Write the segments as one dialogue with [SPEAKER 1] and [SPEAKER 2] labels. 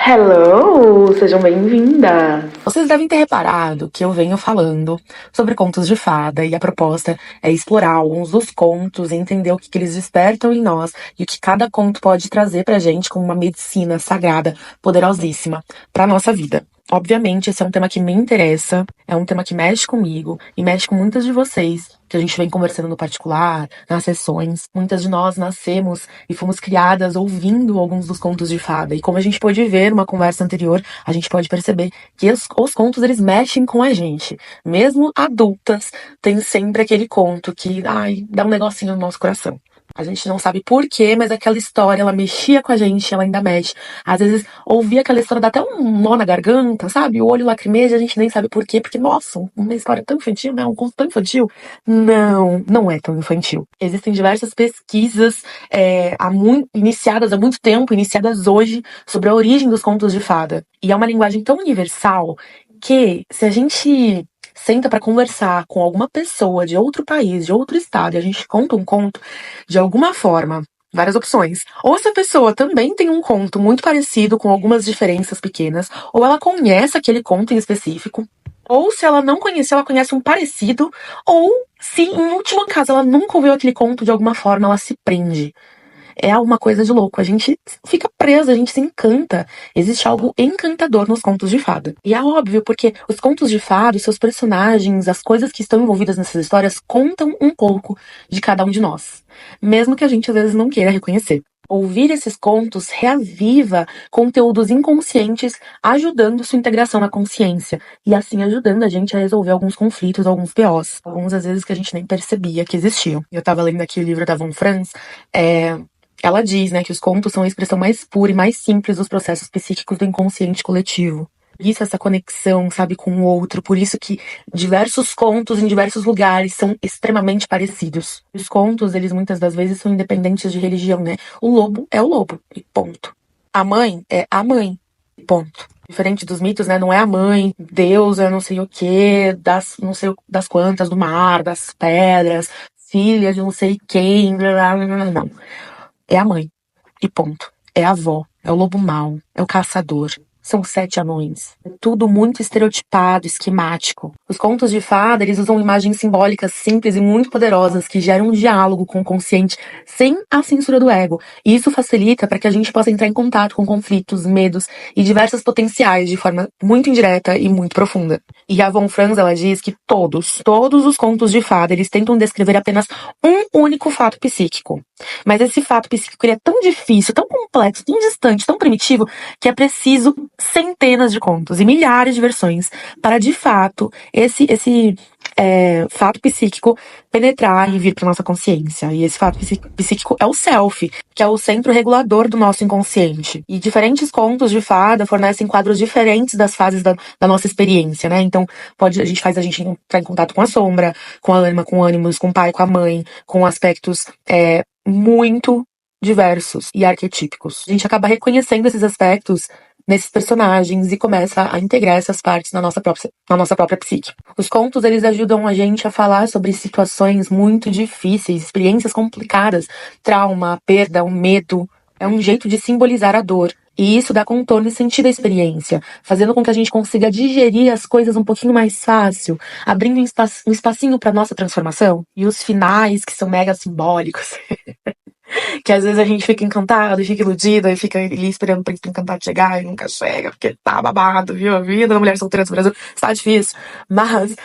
[SPEAKER 1] Hello, sejam bem-vindas!
[SPEAKER 2] Vocês devem ter reparado que eu venho falando sobre contos de fada e a proposta é explorar alguns dos contos e entender o que eles despertam em nós e o que cada conto pode trazer pra gente como uma medicina sagrada, poderosíssima pra nossa vida. Obviamente, esse é um tema que me interessa, é um tema que mexe comigo e mexe com muitas de vocês, que a gente vem conversando no particular, nas sessões. Muitas de nós nascemos e fomos criadas ouvindo alguns dos contos de fada. E como a gente pôde ver numa conversa anterior, a gente pode perceber que os contos, eles mexem com a gente. Mesmo adultas, tem sempre aquele conto que, dá um negocinho no nosso coração. A gente não sabe por quê, mas aquela história, ela mexia com a gente, ela ainda mexe. Às vezes, ouvir aquela história dá até um nó na garganta, sabe? O olho lacrimeja, a gente nem sabe por quê, porque, nossa, uma história tão infantil, né? Um conto tão infantil. Não, não é tão infantil. Existem diversas pesquisas iniciadas há muito tempo, iniciadas hoje, sobre a origem dos contos de fada. E é uma linguagem tão universal que, se a gente senta para conversar com alguma pessoa de outro país, de outro estado, e a gente conta um conto, de alguma forma, várias opções. Ou essa pessoa também tem um conto muito parecido, com algumas diferenças pequenas, ou ela conhece aquele conto em específico, ou se ela não conhece, ela conhece um parecido, ou se, em último caso, ela nunca ouviu aquele conto, de alguma forma ela se prende. É uma coisa de louco. A gente fica presa, a gente se encanta. Existe algo encantador nos contos de fada. E é óbvio, porque os contos de fada, os seus personagens, as coisas que estão envolvidas nessas histórias contam um pouco de cada um de nós. Mesmo que a gente às vezes não queira reconhecer. Ouvir esses contos reaviva conteúdos inconscientes, ajudando sua integração na consciência. E assim ajudando a gente a resolver alguns conflitos, alguns BOs. Alguns às vezes que a gente nem percebia que existiam. Eu tava lendo aqui o livro da Von Franz, ela diz, né, que os contos são a expressão mais pura e mais simples dos processos psíquicos do inconsciente coletivo. Por isso essa conexão, sabe, com o outro. Por isso que diversos contos em diversos lugares são extremamente parecidos. Os contos, eles muitas das vezes são independentes de religião, né? O lobo é o lobo, e ponto. A mãe é a mãe, e ponto. Diferente dos mitos, né? Não é a mãe, Deus é não sei o quê, não sei das quantas, do mar, das pedras, filha de não sei quem, blá, blá, blá, blá, não. É a mãe. E ponto. É a avó. É o lobo mau. É o caçador. São 7 anões. É tudo muito estereotipado, esquemático. Os contos de fada, eles usam imagens simbólicas simples e muito poderosas que geram um diálogo com o consciente sem a censura do ego. E isso facilita para que a gente possa entrar em contato com conflitos, medos e diversos potenciais de forma muito indireta e muito profunda. E a Von Franz, ela diz que todos os contos de fada, eles tentam descrever apenas um único fato psíquico. Mas esse fato psíquico, ele é tão difícil, tão complexo, tão distante, tão primitivo, que é preciso centenas de contos e milhares de versões para, de fato, esse fato psíquico penetrar e vir para nossa consciência. E esse fato psíquico é o self, que é o centro regulador do nosso inconsciente. E diferentes contos de fada fornecem quadros diferentes das fases da nossa experiência, né? Então, a gente entrar em contato com a sombra, com a ânima, com ânimos, com o pai, com a mãe, com aspectos muito diversos e arquetípicos. A gente acaba reconhecendo esses aspectos nesses personagens e começa a integrar essas partes na nossa própria psique. Os contos, eles ajudam a gente a falar sobre situações muito difíceis, experiências complicadas, trauma, perda, o medo. É um jeito de simbolizar a dor. E isso dá contorno e sentido à experiência, fazendo com que a gente consiga digerir as coisas um pouquinho mais fácil, abrindo um espacinho para nossa transformação. E os finais, que são mega simbólicos, que às vezes a gente fica encantado, fica iludido, e fica ali esperando o príncipe encantado chegar e nunca chega, porque tá babado, viu? A vida da mulher solteira do Brasil está difícil. Mas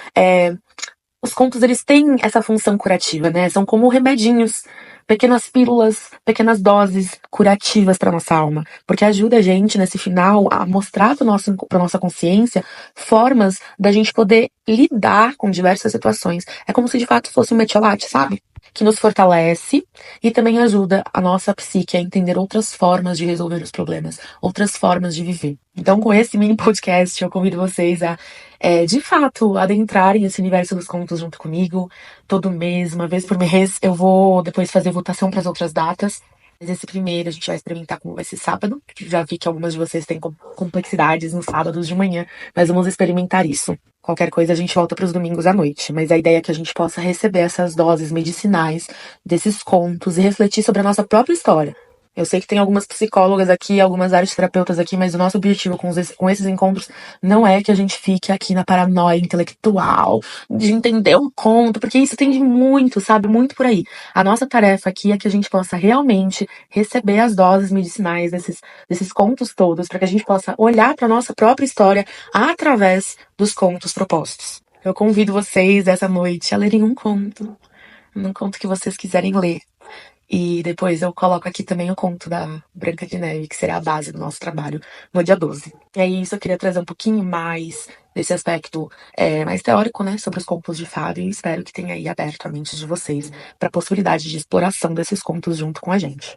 [SPEAKER 2] os contos, eles têm essa função curativa, né? São como remedinhos, pequenas pílulas, pequenas doses curativas para nossa alma, porque ajuda a gente nesse final a mostrar para nossa consciência formas da gente poder lidar com diversas situações. É como se de fato fosse um metiolate, sabe? Que nos fortalece e também ajuda a nossa psique a entender outras formas de resolver os problemas, outras formas de viver. Então, com esse mini podcast, eu convido vocês a, de fato, adentrarem esse universo dos contos junto comigo. Todo mês, uma vez por mês, eu vou depois fazer votação para as outras datas. Mas esse primeiro a gente vai experimentar como vai ser sábado. Já vi que algumas de vocês têm complexidades nos sábados de manhã, mas vamos experimentar isso. Qualquer coisa a gente volta para os domingos à noite. Mas a ideia é que a gente possa receber essas doses medicinais desses contos e refletir sobre a nossa própria história. Eu sei que tem algumas psicólogas aqui, algumas arteterapeutas aqui, mas o nosso objetivo com esses encontros não é que a gente fique aqui na paranoia intelectual, de entender um conto, porque isso tem de muito, sabe? Muito por aí. A nossa tarefa aqui é que a gente possa realmente receber as doses medicinais desses contos todos, para que a gente possa olhar para nossa própria história através dos contos propostos. Eu convido vocês essa noite a lerem um conto que vocês quiserem ler. E depois eu coloco aqui também o conto da Branca de Neve, que será a base do nosso trabalho no dia 12. E aí, isso eu queria trazer um pouquinho mais desse aspecto mais teórico, né, sobre os contos de fada, e espero que tenha aí aberto a mente de vocês para a possibilidade de exploração desses contos junto com a gente.